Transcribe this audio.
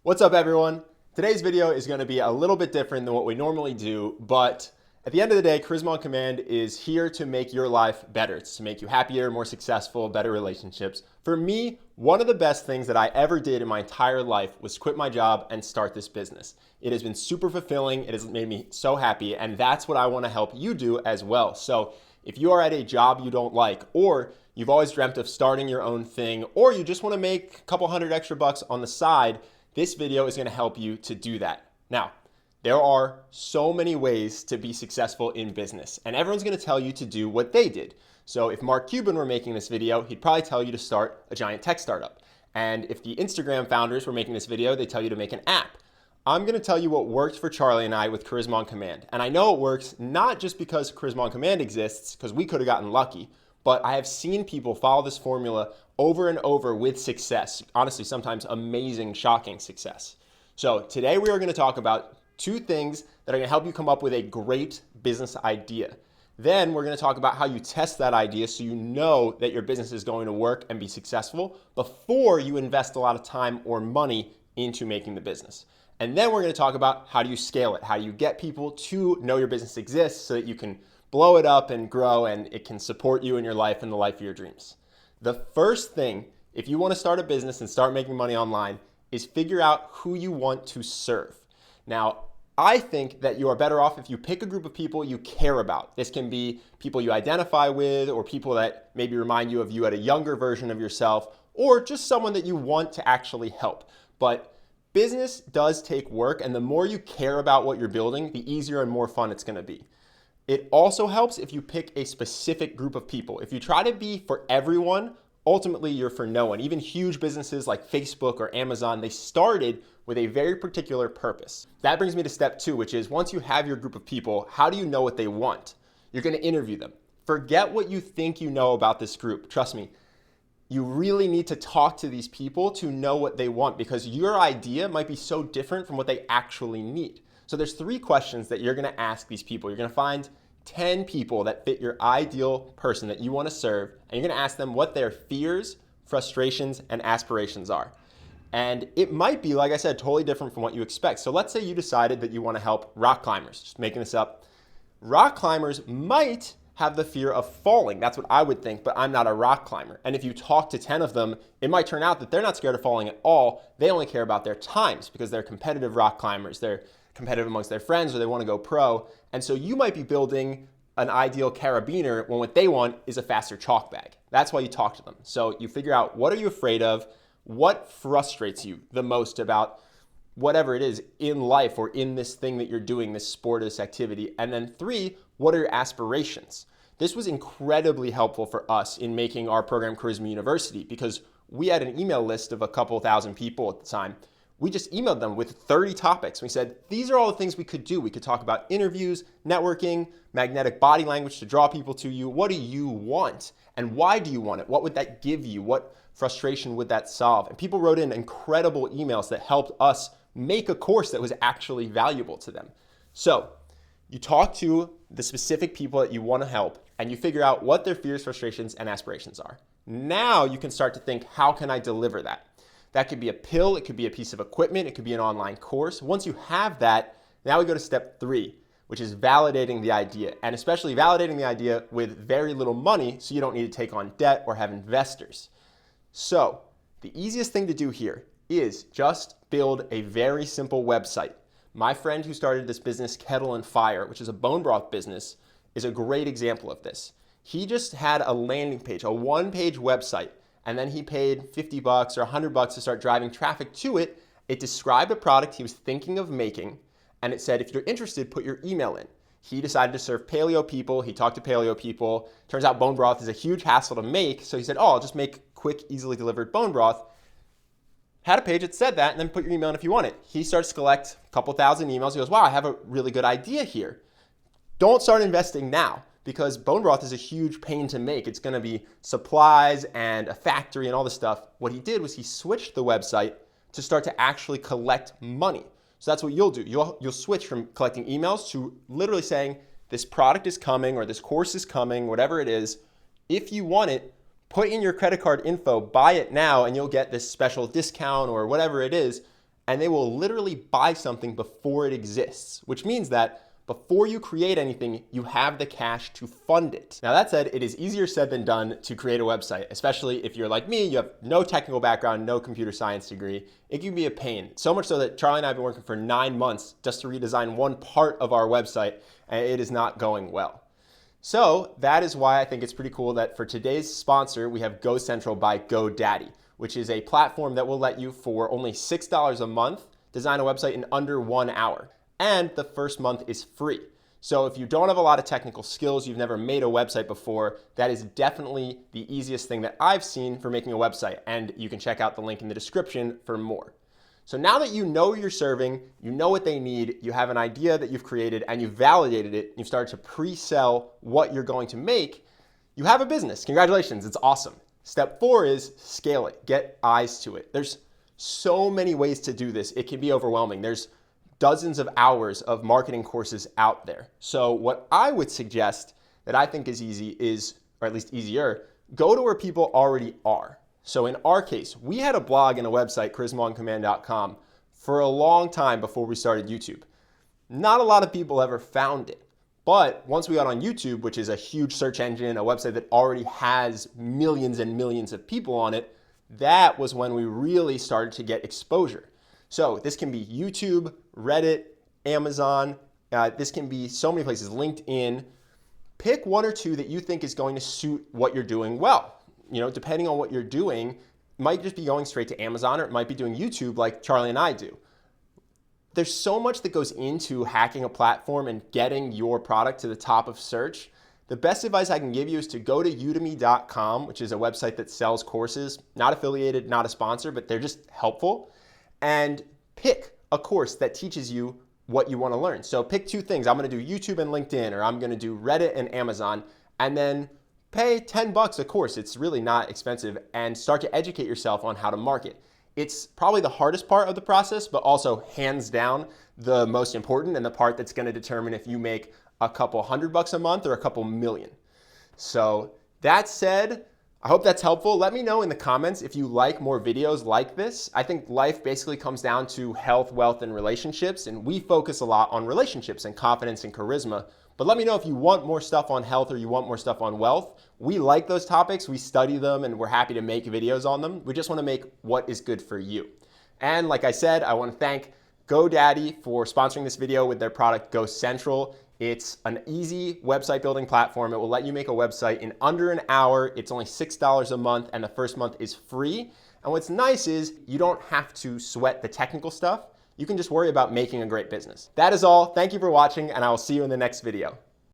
What's up, everyone? Today's video is going to be a little bit different than what we normally do, but at the end of the day, Charisma on Command is here to make your life better. It's to make you happier, more successful, better relationships. For me, one of the best things that I ever did in my entire life was quit my job and start this business. It has been super fulfilling. It has made me so happy, and that's what I want to help you do as well. So if you are at a job you don't like, or you've always dreamt of starting your own thing, or you just want to make a couple hundred extra bucks on the side, this video is going to help you to do that. Now, there are so many ways to be successful in business, and everyone's going to tell you to do what they did. So if Mark Cuban were making this video, he'd probably tell you to start a giant tech startup. And if the Instagram founders were making this video, they'd tell you to make an app. I'm going to tell you what worked for Charlie and I with Charisma on Command. And I know it works not just because Charisma on Command exists, because we could have gotten lucky, but I have seen people follow this formula over and over with success. Honestly, sometimes amazing, shocking success. So today we are going to talk about two things that are going to help you come up with a great business idea. Then we're going to talk about how you test that idea so you know that your business is going to work and be successful before you invest a lot of time or money into making the business. And then we're going to talk about how do you scale it? How do you get people to know your business exists so that you can blow it up and grow and it can support you in your life and the life of your dreams. The first thing, if you want to start a business and start making money online, is figure out who you want to serve. Now, I think that you are better off if you pick a group of people you care about. This can be people you identify with or people that maybe remind you of you at a younger version of yourself or just someone that you want to actually help. But business does take work, and the more you care about what you're building, the easier and more fun it's going to be. It also helps if you pick a specific group of people. If you try to be for everyone, ultimately you're for no one. Even huge businesses like Facebook or Amazon, they started with a very particular purpose. That brings me to step two, which is once you have your group of people, how do you know what they want? You're going to interview them. Forget what you think you know about this group. Trust me, you really need to talk to these people to know what they want because your idea might be so different from what they actually need. So there's three questions that you're going to ask these people. You're going to find 10 people that fit your ideal person that you want to serve, and you're going to ask them what their fears, frustrations, and aspirations are. And it might be, like I said, totally different from what you expect. So let's say you decided that you want to help rock climbers. Just making this up. Rock climbers might have the fear of falling. That's what I would think, but I'm not a rock climber. And if you talk to 10 of them, it might turn out that they're not scared of falling at all. They only care about their times because they're competitive rock climbers. They're competitive amongst their friends or they want to go pro. And so you might be building an ideal carabiner when what they want is a faster chalk bag. That's why you talk to them. So you figure out what are you afraid of, what frustrates you the most about whatever it is in life or in this thing that you're doing, this sport, this activity. And then three, what are your aspirations? This was incredibly helpful for us in making our program Charisma University because we had an email list of a couple thousand people at the time. We just emailed them with 30 topics. We said, these are all the things we could do. We could talk about interviews, networking, magnetic body language to draw people to you. What do you want? And why do you want it? What would that give you? What frustration would that solve? And people wrote in incredible emails that helped us make a course that was actually valuable to them. So you talk to the specific people that you want to help and you figure out what their fears, frustrations, and aspirations are. Now you can start to think, how can I deliver that? That could be a pill, it could be a piece of equipment, it could be an online course. Once you have that, now we go to step three, which is validating the idea, and especially validating the idea with very little money so you don't need to take on debt or have investors. So the easiest thing to do here is just build a very simple website. My friend who started this business, Kettle and Fire, which is a bone broth business, is a great example of this. He just had a landing page, a one-page website, and then he paid $50 or $100 to start driving traffic to it. It described a product he was thinking of making, and it said, if you're interested, put your email in. He decided to serve paleo people. He talked to paleo people. Turns out bone broth is a huge hassle to make, so he said, I'll just make quick, easily delivered bone broth. Had a page that said that, and then put your email in if you want it. He starts to collect a couple thousand emails. He goes, wow, I have a really good idea here. Don't start investing now, because bone broth is a huge pain to make. It's going to be supplies and a factory and all this stuff. What he did was he switched the website to start to actually collect money. So that's what you'll do. You'll switch from collecting emails to literally saying, this product is coming or this course is coming, whatever it is. If you want it, put in your credit card info, buy it now, and you'll get this special discount or whatever it is. and they will literally buy something before it exists, which means that before you create anything, you have the cash to fund it. Now that said, it is easier said than done to create a website, especially if you're like me, you have no technical background, no computer science degree. It can be a pain. So much so that Charlie and I have been working for 9 months just to redesign one part of our website, and it is not going well. So that is why I think it's pretty cool that for today's sponsor, we have GoCentral by GoDaddy, which is a platform that will let you, for only $6 a month, design a website in under 1 hour. And the first month is free. So if you don't have a lot of technical skills, you've never made a website before, that is definitely the easiest thing that I've seen for making a website. And you can check out the link in the description for more. So now that you know who you're serving, you know what they need, you have an idea that you've created and you've validated it, you've started to pre-sell what you're going to make, you have a business. Congratulations, it's awesome. Step 4 is scale it, get eyes to it. There's so many ways to do this. It can be overwhelming. There's dozens of hours of marketing courses out there. So what I would suggest that I think is easy is, or at least easier, go to where people already are. So in our case, we had a blog and a website, charismaoncommand.com, for a long time before we started YouTube. Not a lot of people ever found it. But once we got on YouTube, which is a huge search engine, a website that already has millions and millions of people on it, that was when we really started to get exposure. So this can be YouTube, Reddit, Amazon. This can be so many places, LinkedIn. Pick 1 or 2 that you think is going to suit what you're doing well. You know, depending on what you're doing, it might just be going straight to Amazon, or it might be doing YouTube like Charlie and I do. There's so much that goes into hacking a platform and getting your product to the top of search. The best advice I can give you is to go to udemy.com, which is a website that sells courses, not affiliated, not a sponsor, but they're just helpful, and pick a course that teaches you what you want to learn. So pick 2 things. I'm going to do YouTube and LinkedIn, or I'm going to do Reddit and Amazon, and then pay $10 a course. It's really not expensive, and start to educate yourself on how to market. It's probably the hardest part of the process, but also hands down the most important, and the part that's going to determine if you make a couple $100 a month or a couple million. So that said, I hope that's helpful. Let me know in the comments if you like more videos like this. I think life basically comes down to health, wealth, and relationships, and we focus a lot on relationships and confidence and charisma. But let me know if you want more stuff on health or you want more stuff on wealth. We like those topics, we study them, and we're happy to make videos on them. We just want to make what is good for you. And like I said, I want to thank GoDaddy for sponsoring this video with their product GoCentral. It's an easy website building platform. It will let you make a website in under an hour. It's only $6 a month, and the first month is free. And what's nice is you don't have to sweat the technical stuff. You can just worry about making a great business. That is all. Thank you for watching, and I will see you in the next video.